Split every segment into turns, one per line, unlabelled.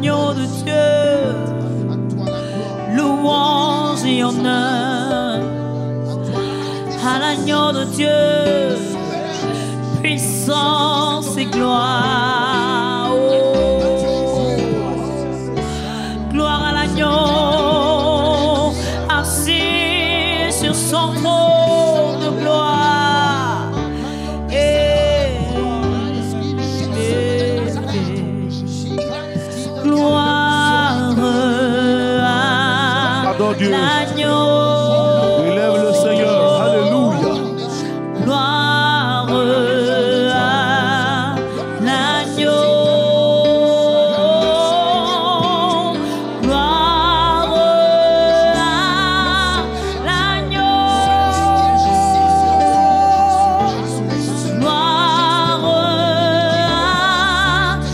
l'agneau de Dieu. Louange et honneur à l'agneau de Dieu. Puissance et gloire. Oh. Gloire à l'agneau assis sur son trône de gloire. Gloire à l'agneau.
Élève le Seigneur. Alléluia.
Gloire à l'agneau. Gloire à l'agneau. Gloire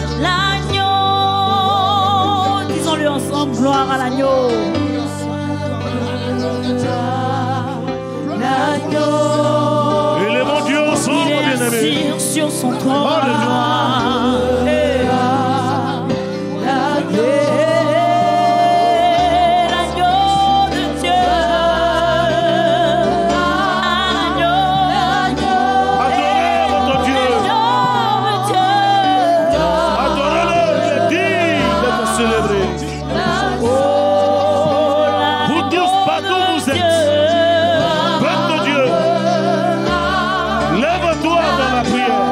à l'agneau. Disons-le ensemble, gloire à l'agneau.
Élevons Dieu ensemble, bien-aimés.
Sur son trône de gloire. L'agneau de Dieu.
Adorez votre Dieu. Adorez-le, il est digne d'être célébré. Vous tous, partout où vous êtes, peuple de Dieu, lève-toi dans la prière.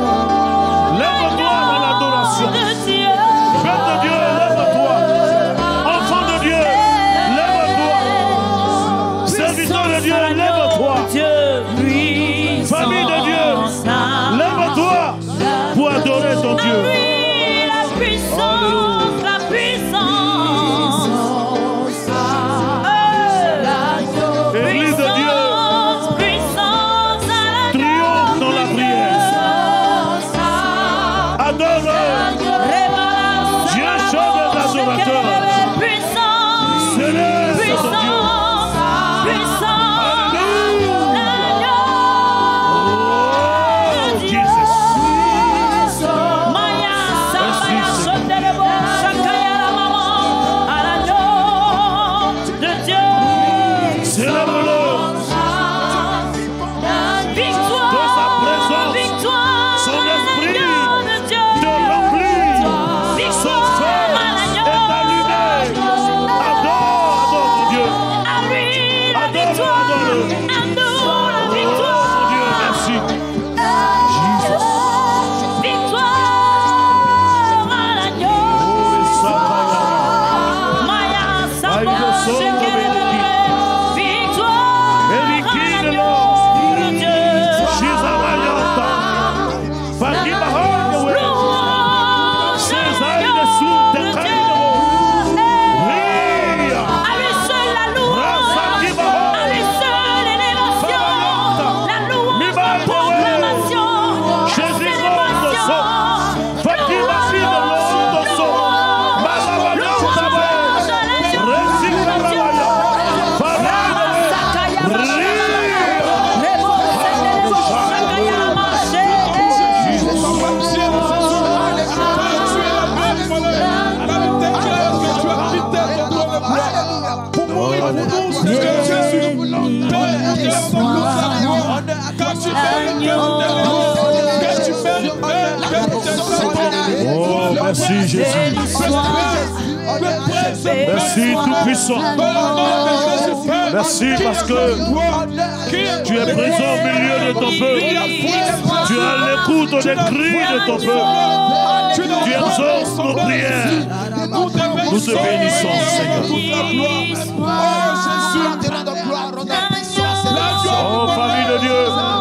Lève-toi dans l'adoration. Peuple de Dieu, lève-toi. Enfant de Dieu, lève-toi. Serviteur de Dieu, lève-toi. Famille de Dieu, lève-toi pour adorer ton Dieu.
La puissance, la puissance.
Église de Dieu,
Puissance à la
triomphe dans la prière. Adore Dieu, chant des adorateurs.
puissance.
Célèbre ton Dieu. Oh, Jesus. Célèbre-le. De sa présence, son esprit te remplit. Son feu est allumé. Adore ton Dieu. Adore-le. Oh, mon Dieu, merci. Jesus. Oh, merci Jésus. Merci Tout-Puissant. Merci parce que tu es présent au milieu de ton peuple. Tu as l'écoute des cris de ton peuple. Tu exauces nos prières. Nous te bénissons, Seigneur. Oh, famille de Dieu,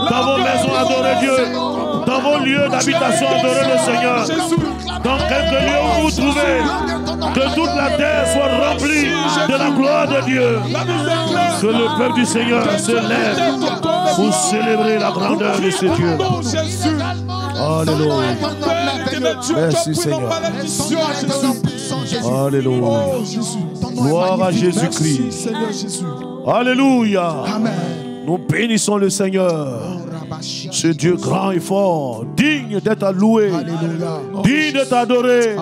dans vos maisons, adorez Dieu. Dans vos lieux d'habitation, adorez le Seigneur. Dans quelques lieux où vous trouvez, que toute la terre soit remplie de la gloire de Dieu. Que le peuple du Seigneur se lève pour célébrer la grandeur de ce Dieu. Alléluia. Merci Seigneur. Alléluia. Gloire à Jésus-Christ. Alléluia. Nous bénissons le Seigneur. Ce Dieu grand et fort, digne d'être loué, digne d'être adoré.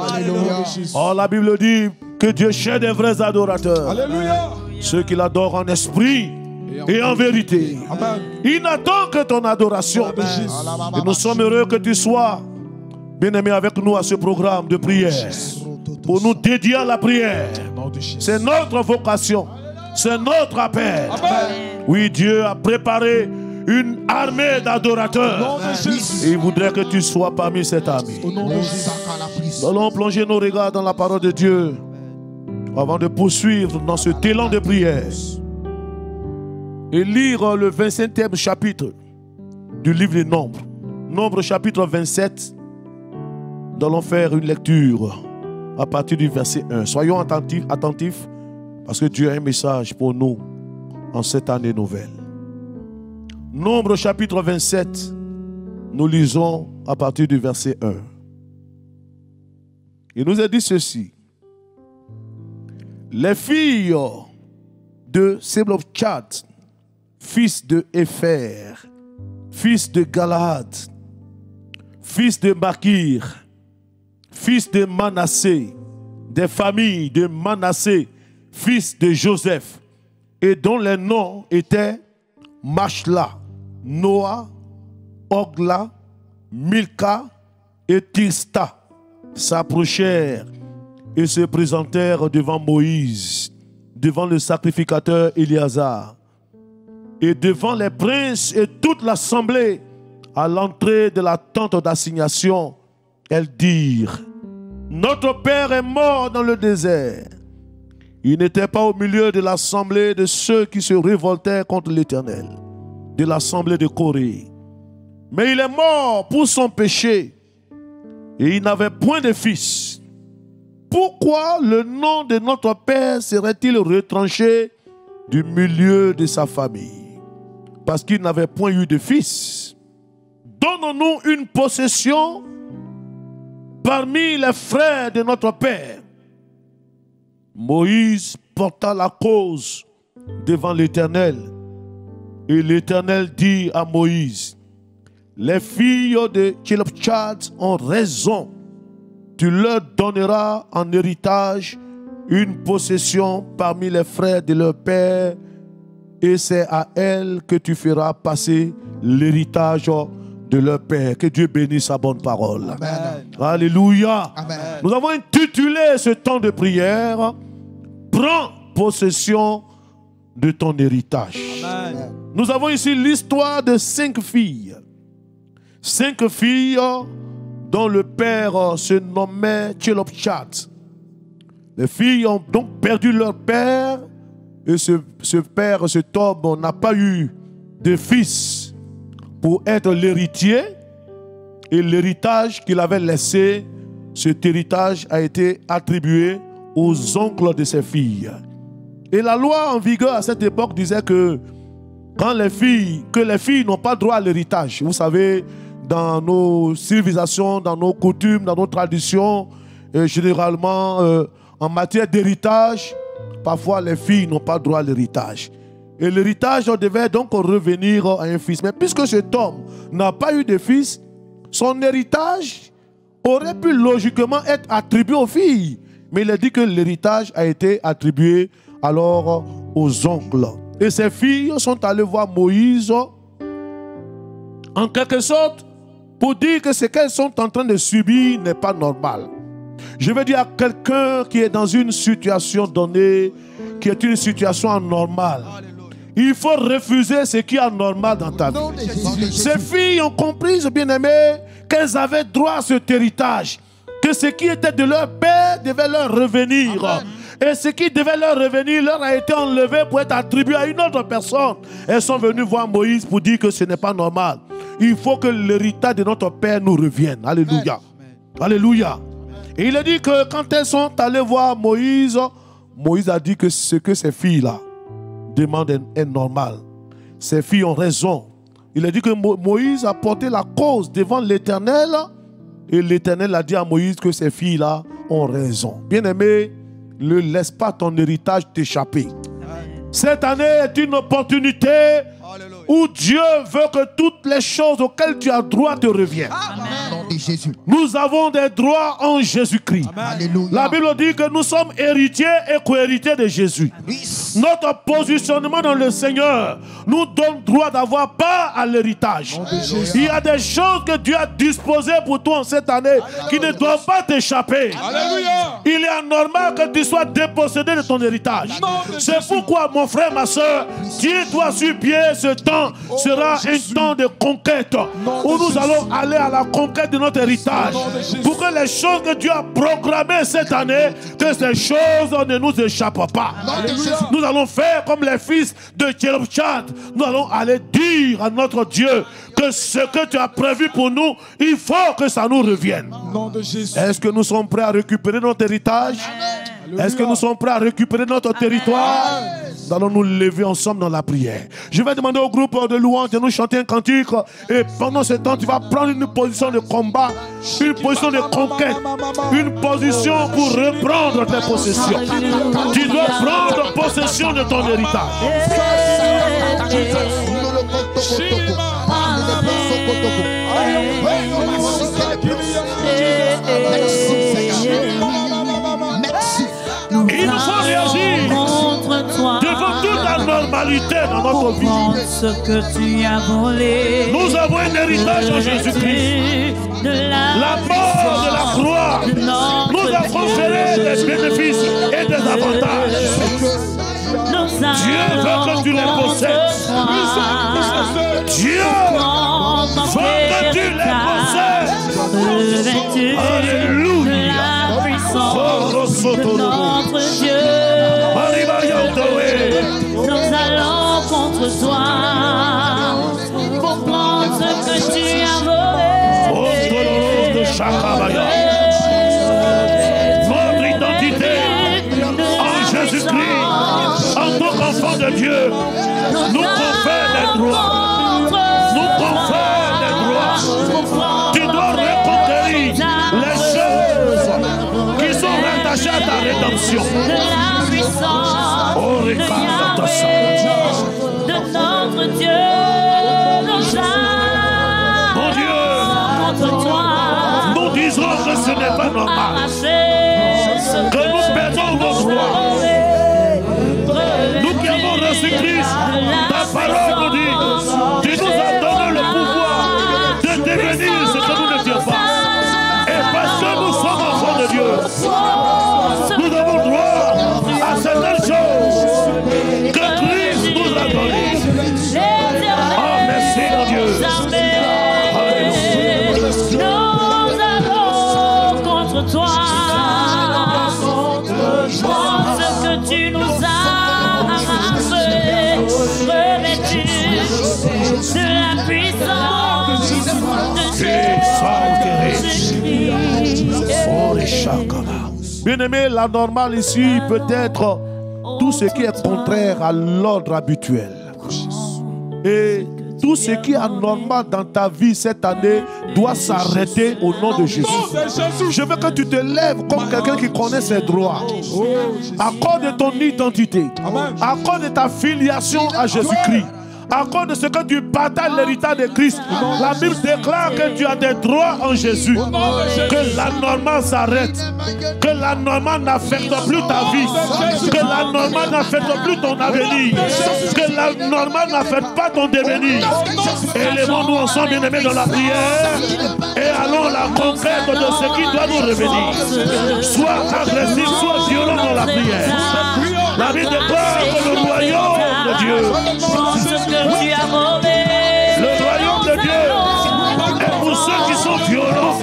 Oh, la Bible dit que Dieu cherche des vrais adorateurs.
Alléluia.
Ceux qui l'adorent en esprit et en vérité.
Amen.
Il n'attend que ton adoration. Et nous sommes heureux que tu sois, bien-aimé, avec nous à ce programme de prière. Pour nous dédier à la prière. C'est notre vocation. C'est notre appel. Oui, Dieu a préparé une armée d'adorateurs. Et il voudrait que tu sois parmi cette armée. Nous allons plonger nos regards dans la parole de Dieu avant de poursuivre dans ce élan de prière et lire le 25e chapitre du livre des Nombres. Nombres chapitre 27. Nous allons faire une lecture à partir du verset 1. Soyons attentifs parce que Dieu a un message pour nous en cette année nouvelle. Nombre chapitre 27, nous lisons à partir du verset 1. Il nous a dit ceci. Les filles de Seblochad, fils de Épher, fils de Galahad, fils de Makir, fils de Manassé, des familles de Manassé, fils de Joseph, et dont les noms étaient Machla, Noah, Ogla, Milka et Tirsta, s'approchèrent et se présentèrent devant Moïse, devant le sacrificateur Éléazar, et devant les princes et toute l'assemblée à l'entrée de la tente d'assignation. Elles dirent: notre père est mort dans le désert. Il n'était pas au milieu de l'assemblée de ceux qui se révoltaient contre l'Éternel, de l'assemblée de Corée. Mais il est mort pour son péché et il n'avait point de fils. Pourquoi le nom de notre père serait-il retranché du milieu de sa famille? Parce qu'il n'avait point eu de fils. Donnons-nous une possession parmi les frères de notre père. Moïse porta la cause devant l'Éternel. Et l'Éternel dit à Moïse: les filles de Tchelopchad ont raison. Tu leur donneras en héritage une possession parmi les frères de leur père, et c'est à elles que tu feras passer l'héritage de leur père. Que Dieu bénisse sa bonne parole.
Amen.
Alléluia.
Amen.
Nous avons intitulé ce temps de prière: prends possession de ton héritage.
Amen.
Nous avons ici l'histoire de 5 filles. 5 filles dont le père se nommait Tchelopchad. Les filles ont donc perdu leur père, et ce père, cet homme, n'a pas eu de fils pour être l'héritier. Et l'héritage qu'il avait laissé, cet héritage a été attribué aux oncles de ses filles. Et la loi en vigueur à cette époque disait que les filles n'ont pas droit à l'héritage. Vous savez, dans nos civilisations, dans nos coutumes, dans nos traditions, généralement, en matière d'héritage, parfois les filles n'ont pas droit à l'héritage. Et l'héritage devait donc revenir à un fils. Mais puisque cet homme n'a pas eu de fils, son héritage aurait pu logiquement être attribué aux filles. Mais il a dit que l'héritage a été attribué alors aux oncles. Et ces filles sont allées voir Moïse en quelque sorte pour dire que ce qu'elles sont en train de subir n'est pas normal. Je veux dire à quelqu'un qui est dans une situation donnée, qui est une situation anormale, il faut refuser ce qui est anormal dans ta vie. Ces filles ont compris, bien aimé, qu'elles avaient droit à cet héritage, que ce qui était de leur père devait leur revenir. Amen. Et ce qui devait leur revenir leur a été enlevé pour être attribué à une autre personne. Elles sont venues voir Moïse pour dire que ce n'est pas normal. Il faut que l'héritage de notre père nous revienne. Alléluia. Amen. Alléluia. Et il a dit que quand elles sont allées voir Moïse, Moïse a dit que ce que ces filles-là demandent est normal. Ces filles ont raison. Il a dit que Moïse a porté la cause devant l'Éternel. Et l'Éternel a dit à Moïse que ces filles-là ont raison. Bien-aimé, ne laisse pas ton héritage t'échapper. Cette année est une opportunité où Dieu veut que toutes les choses auxquelles tu as droit te reviennent. Nous avons des droits en Jésus-Christ. La Bible dit que nous sommes héritiers et co-héritiers de Jésus. Notre positionnement dans le Seigneur nous donne droit d'avoir part à l'héritage. Il y a des choses que Dieu a disposées pour toi en cette année qui ne doivent pas t'échapper. Il est anormal que tu sois dépossédé de ton héritage. C'est pourquoi, mon frère, ma soeur, tiens-toi sur pied. Ce temps sera un temps de conquête où nous allons aller à la conquête de notre héritage. Pour que les choses que Dieu a programmées cette année, que ces choses ne nous échappent pas. Nous allons faire comme les fils de Jéroboam. Nous allons aller dire à notre Dieu que ce que tu as prévu pour nous, il faut que ça nous revienne. Est-ce que nous sommes prêts à récupérer notre héritage? Est-ce que nous sommes prêts à récupérer notre territoire? Nous allons nous lever ensemble dans la prière. Je vais demander au groupe de louanges de nous chanter un cantique. Et pendant ce temps, tu vas prendre une position de combat, une position de conquête, une position pour reprendre tes possessions. Tu dois prendre possession de ton héritage. Il nous faut réagir devant toute anormalité dans notre vie.
Ce que tu as volé,
nous avons un héritage en Jésus-Christ. La mort de la croix nous a conféré des bénéfices et des avantages. Dieu veut que tu les possèdes. Dieu veut que tu les possèdes. Alléluia.
De notre Dieu, nous allons contre toi pour prendre ce que tu as volé.
Votre identité en Jésus-Christ, en tant qu'enfant de Dieu, nous confère des droits. Nous confère des droits. Tu dois reconquérir les choses qui sont rattachées à ta rédemption.
De la puissance de notre Dieu, nous allons
mon Dieu,
contre toi.
nous disons que ce n'est pas normal que nous perdons nos droits. Nous qui avons reçu Christ, ta parole nous dit, tu nous as donné le pouvoir de devenir ce que nous n'étions pas. Et parce que nous sommes enfants de Dieu, nous avons droit à certaines choses que Christ nous a données. Oh, merci mon Dieu.
Nous allons contre toi. Prends ce que tu nous as fait, revêtu de la puissance de Jésus.
Bien-aimé, la normale ici peut être tout ce qui est contraire à l'ordre habituel. Et tout ce qui est anormal dans ta vie cette année doit s'arrêter au nom de Jésus. Je veux que tu te lèves comme quelqu'un qui connaît ses droits. À cause de ton identité, à cause de ta filiation à Jésus-Christ, à cause de ce que tu partages l'héritage de Christ, la Bible déclare que tu as des droits en Jésus. Que la normale s'arrête. Que la normale n'affecte plus ta vie. Que la normale n'affecte plus ton avenir. Que la normale n'affecte pas ton devenir. Élevons-nous ensemble, bien-aimés, dans la prière. Et allons à la conquête de ce qui doit nous revenir. Sois agressif, sois violent dans la prière. La Bible déclare que le royaume de Dieu, le royaume de Dieu est pour ceux qui sont violents.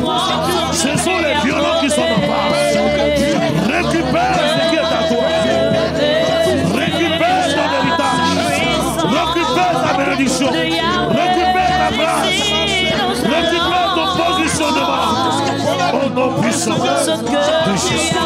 Ce sont les violents qui sont en face. Récupère ce qui est à toi. Récupère ton héritage. Récupère ta bénédiction. Récupère ta grâce. Récupère ton positionnement. Au nom puissant de Jésus.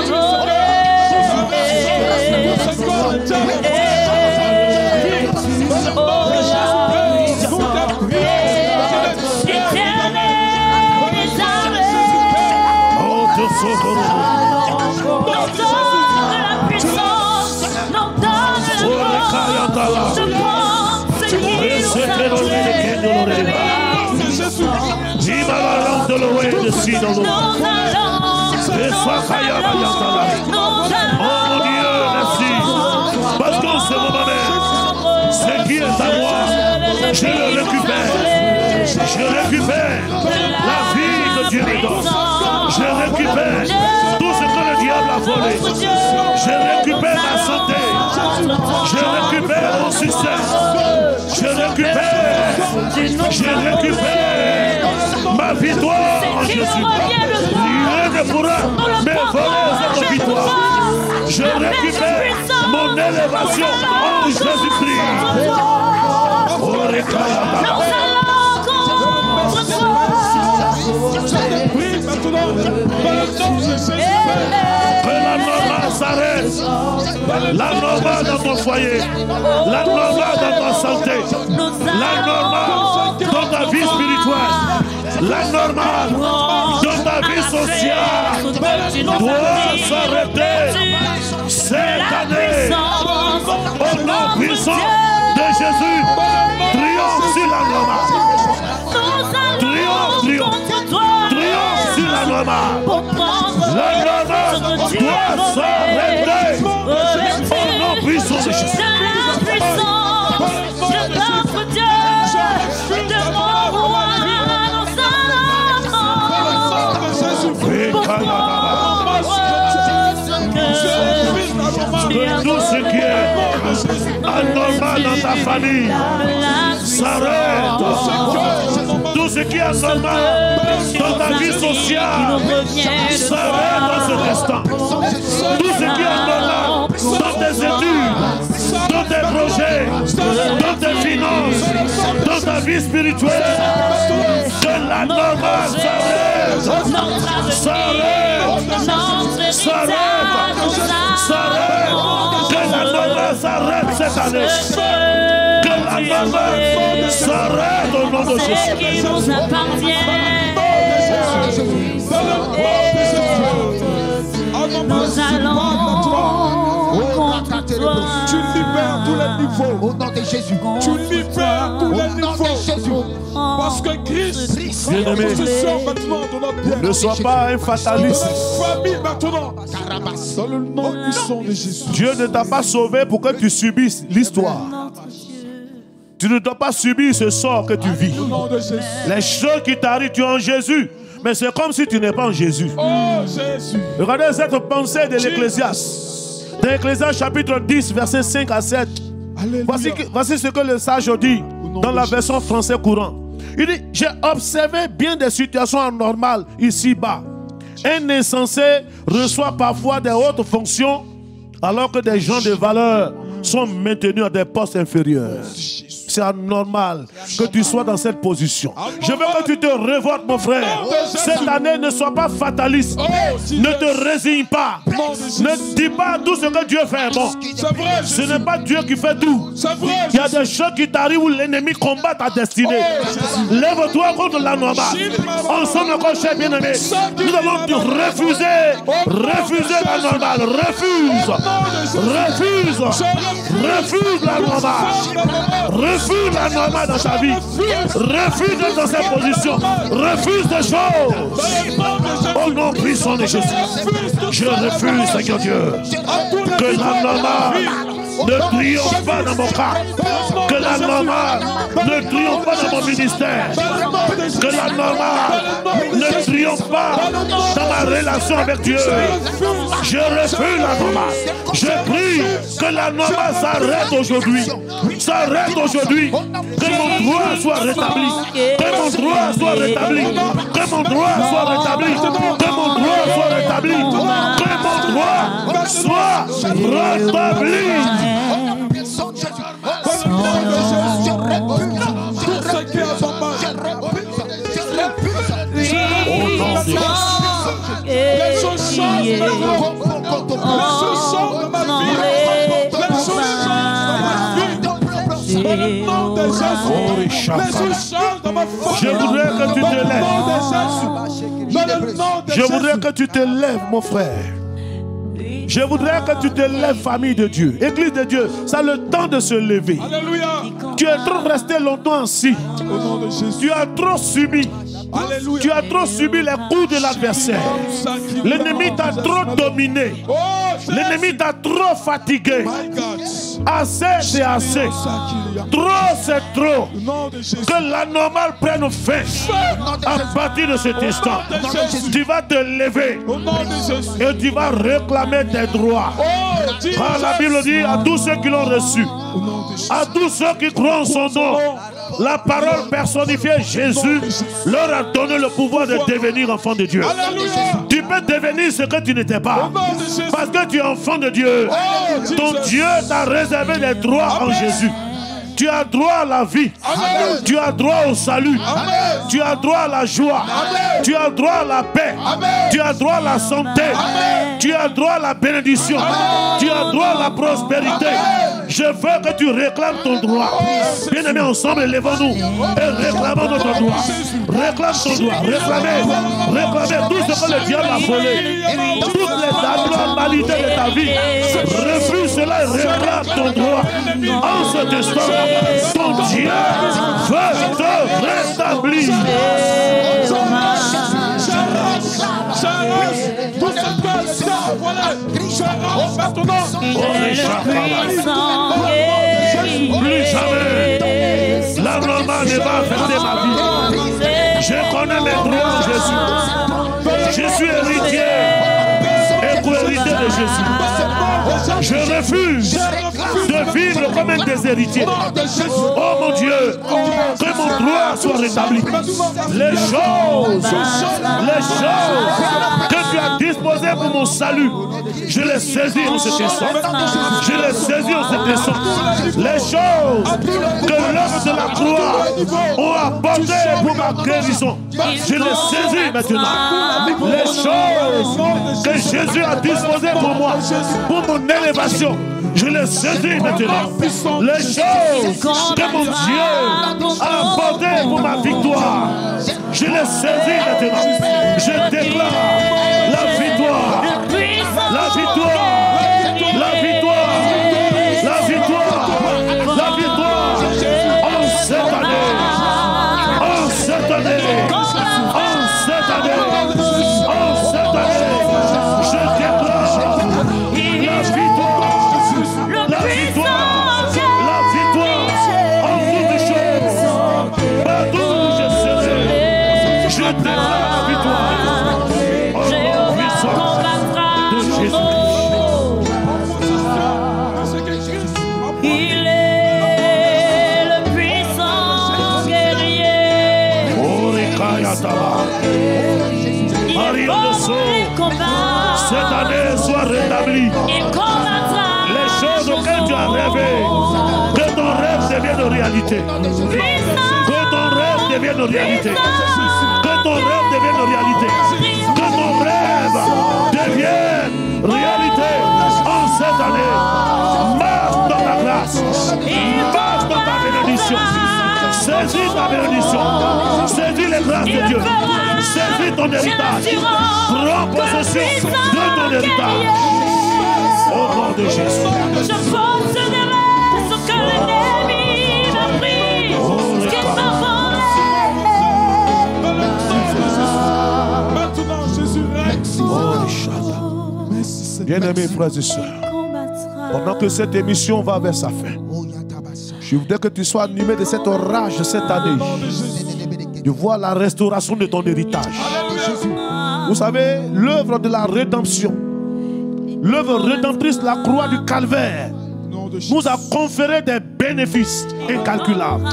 Oh Dieu, merci. Parce qu'en ce moment même, ce qui est à moi, je le récupère. Je récupère la vie que Dieu me donne. Je récupère tout ce que le diable a volé. Je récupère ma santé. Je récupère mon succès. Je récupère ma victoire en Jésus. Rien ne pourra me voler cette victoire. Je récupère mon élévation en Jésus-Christ. Que la normale s'arrête. La normale dans ton foyer. La normale dans ta santé. La normale dans ta vie spirituelle. La normale dans ta vie sociale doit s'arrêter cette année. Au nom puissant de Jésus, triomphe sur la normale. Triomphe sur la normale. La normale doit s'arrêter. Au nom puissant de Jésus. Que tout ce qui est anormal dans ta famille s'arrête. Tout ce qui est anormal dans ta vie sociale s'arrête dans cet instant. Tout ce qui est anormal dans tes études, dans tes projets, dans tes finances, dans ta vie spirituelle, que la normale s'arrête. Que la normale s'arrête cette année. Que la normale s'arrête au nom de Jésus.
Qui nous appartient. Nous allons contre toi.
Tu libères tous les niveaux. Au nom de Jésus. Tu libères tous les niveaux. Parce que Christ est possesseur maintenant de notre bien.
Ne sois pas un fataliste.
Famille maintenant. Dans le nom puissant de Jésus.
Dieu ne t'a pas sauvé pour que tu subisses l'histoire. Tu ne dois pas subir ce sort que tu vis. Les choses qui t'arrivent, tu es en Jésus. Mais c'est comme si tu n'es pas en Jésus.
Oh Jésus.
Regardez cette pensée de l'Ecclésiaste. Dans l'Ecclésiaste chapitre 10, versets 5 à 7. Voici ce que le sage dit dans la version français courant. Il dit, j'ai observé bien des situations anormales ici-bas. Un insensé reçoit parfois des hautes fonctions alors que des gens de valeur sont maintenus à des postes inférieurs. C'est anormal que tu sois dans cette position. Je veux que tu te révoltes, mon frère. Cette année, ne sois pas fataliste. Ne te résigne pas. Ne dis pas tout ce que Dieu fait bon. Ce n'est pas Dieu qui fait tout. Il y a des choses qui t'arrivent où l'ennemi combat ta destinée. Lève-toi contre la normale. Ensemble, encore, cher bien-aimé, nous allons te refuser la normale. Refuse la normale. Refuse la normale dans ta vie. Refuse d'être dans cette position. Refuse des choses. Au nom puissant de Jésus. Je refuse, Seigneur Dieu, que la normale ne triomphe pas dans mon cas. Que la normale ne triomphe pas dans mon ministère. Que la normale ne triomphe pas dans ma relation avec Dieu. Je refuse la normale. Je prie que la normale s'arrête aujourd'hui. S'arrête aujourd'hui. Que mon droit soit rétabli. Que mon droit soit rétabli. Que mon droit soit rétabli. Que mon droit soit rétabli. Que mon droit soit rétabli.
Les choses changent de ma vie.
Je voudrais que tu te lèves. Je voudrais que tu te lèves, mon frère. Je voudrais que tu te lèves, famille de Dieu, Église de Dieu. C'est le temps de se lever.
Alléluia.
Tu es trop resté longtemps assis.
Au nom de Jésus.
Tu as trop subi.
Alléluia.
Tu as trop subi les coups de l'adversaire. L'ennemi t'a trop dominé.
Oh,
L'ennemi t'a trop fatigué.
my God.
Assez, c'est assez. Trop, c'est trop.
Au nom de Jésus.
Que la normale prenne fin. À partir de cet instant, tu vas te lever
Au nom de Jésus.
et tu vas réclamer tes droits.
Oh, Dieu.
Car la Bible dit à tous ceux qui l'ont reçu,
Au nom de Jésus.
à tous ceux qui croient en son nom, la parole personnifiée Jésus leur a donné le pouvoir de devenir enfant de Dieu.
Alléluia.
Tu peux devenir ce que tu n'étais pas.
Au nom de Jésus.
Parce que tu es enfant de Dieu. Ton Dieu t'a réservé des droits en Jésus. Tu as droit à la vie.
Amen.
Tu as droit au salut.
Amen.
Tu as droit à la joie.
Amen.
Tu as droit à la paix.
Amen.
Tu as droit à la santé.
Amen.
Tu as droit à la bénédiction.
Amen.
Tu as droit à la prospérité.
Amen.
Je veux que tu réclames ton droit. Bien-aimés, ensemble, levons-nous et réclamons notre droit. Réclame ton droit. Réclamez. Réclamez tout ce que le diable a volé. Toutes les anormalités de ta vie. Refuse cela et réclame ton droit. En cet instant, ton Dieu veut te rétablir. Plus jamais la normale ne va affecter ma vie. Je connais mes droits en Jésus. Je suis héritier et co-héritier de Jésus. Je refuse de vivre comme un déshéritier. Oh mon Dieu, que mon droit soit rétabli. Les choses que tu as disposées pour mon salut, je les saisis en cet instant. Je les saisis en cet instant. Les choses que l'œuvre de la croix ont apporté pour ma guérison, je les saisis maintenant. Les choses que Jésus a disposées pour moi, pour mon élévation, je les saisis maintenant. Les choses que mon Dieu a apportées pour ma victoire, je les saisis maintenant. Je déclare la victoire. La victoire. La victoire. La victoire. La victoire. En cette année. En cette année. En cette année. En cette année. Je déclare la victoire. La victoire. La victoire. En toutes choses. Partout où je serai, je déclare la victoire. Au nom puissant de Jésus.
Il est le puissant guerrier.
Marie de Sceaux, cette année soit rétablie.
Il combattra.
Les choses auxquelles tu as rêvé, que ton rêve devienne réalité. Que ton rêve devienne réalité. Que ton rêve devienne réalité. Que ton rêve devienne réalité en cette année. Marche dans ta grâce. Marche dans ta bénédiction. Saisis ta bénédiction. Saisis les grâces de Dieu. Saisis ton héritage. Prends possession de ton héritage. Au nom de Jésus.
Je posséderai ce que l'ennemi m'a pris. Ce qui m'a volé.
Maintenant, Jésus règne.
Bien-aimés frères et sœurs, pendant que cette émission va vers sa fin, je voudrais que tu sois animé de cette orage de cette année, de voir la restauration de ton héritage. Vous savez, l'œuvre de la rédemption, l'œuvre rédemptrice de la croix du calvaire, nous a conféré des bénéfices incalculables.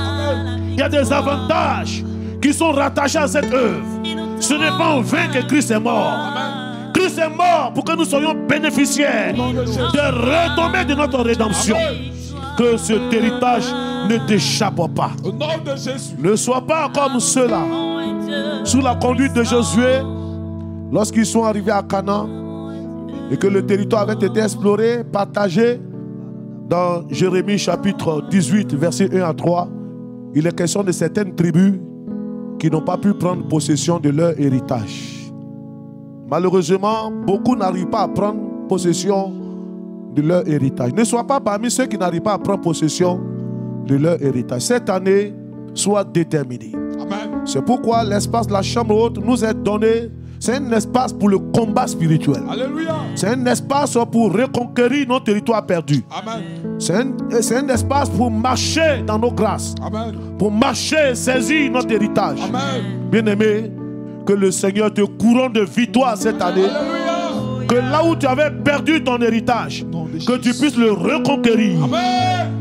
Il y a des avantages qui sont rattachés à cette œuvre. Ce n'est pas en vain que Christ est mort. Christ est mort pour que nous soyons bénéficiaires de retombées de notre rédemption. Que cet héritage ne t'échappe pas.
Au nom de Jésus.
Ne sois pas comme ceux-là, sous la conduite de Josué, lorsqu'ils sont arrivés à Canaan et que le territoire avait été exploré, partagé. Dans Jérémie chapitre 18, versets 1 à 3, il est question de certaines tribus qui n'ont pas pu prendre possession de leur héritage. Malheureusement, beaucoup n'arrivent pas à prendre
possession de leur héritage. Ne sois pas parmi ceux qui n'arrivent pas à prendre possession de leur héritage. Cette année, sois déterminé. C'est pourquoi l'espace de la chambre haute nous est donné. C'est un espace pour le combat spirituel. C'est un espace pour reconquérir nos territoires perdus. C'est un espace pour marcher dans nos grâces. Pour marcher et saisir notre héritage. Bien-aimé, que le Seigneur te couronne de victoire cette année. Que là où tu avais perdu ton héritage, que tu puisses le reconquérir.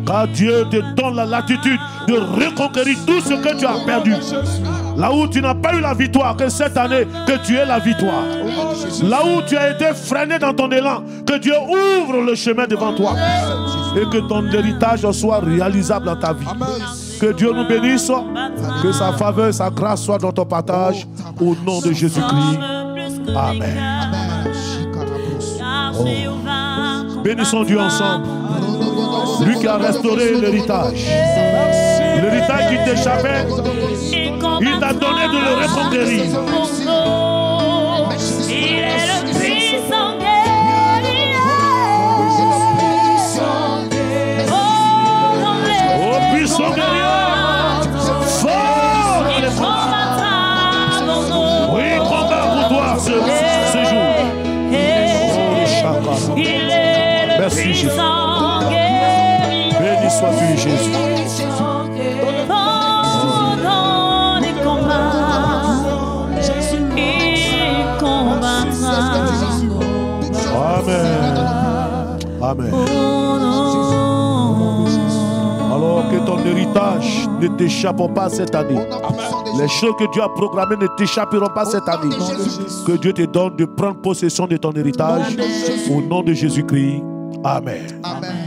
Car Dieu te donne la latitude de reconquérir tout ce que tu as perdu. Là où tu n'as pas eu la victoire, que cette année, que tu aies la victoire. Là où tu as été freiné dans ton élan, que Dieu ouvre le chemin devant toi. Et que ton héritage soit réalisable dans ta vie. Que Dieu nous bénisse. Que sa faveur et sa grâce soient dans ton partage. Au nom de Jésus-Christ. Amen. Oh. Bénissons Dieu ensemble. Lui qui a restauré l'héritage. L'héritage qui t'échappait, il t'a donné de le reconquérir.
Il est le puissant guerrier. Oh,
puissant guerrier. Fort.
Il combattra pour nous.
Oui, combat pour toi ce jour.
Il est le puissant guerrier.
Béni sois-tu, Jésus.
Pendant les combats, il combattra.
Amen. Amen. Alors que ton héritage ne t'échappe pas cette année. Les choses que Dieu a programmées ne t'échapperont pas cette année. Que Dieu te donne de prendre possession de ton héritage. Au nom de Jésus-Christ. Amen.
Amen.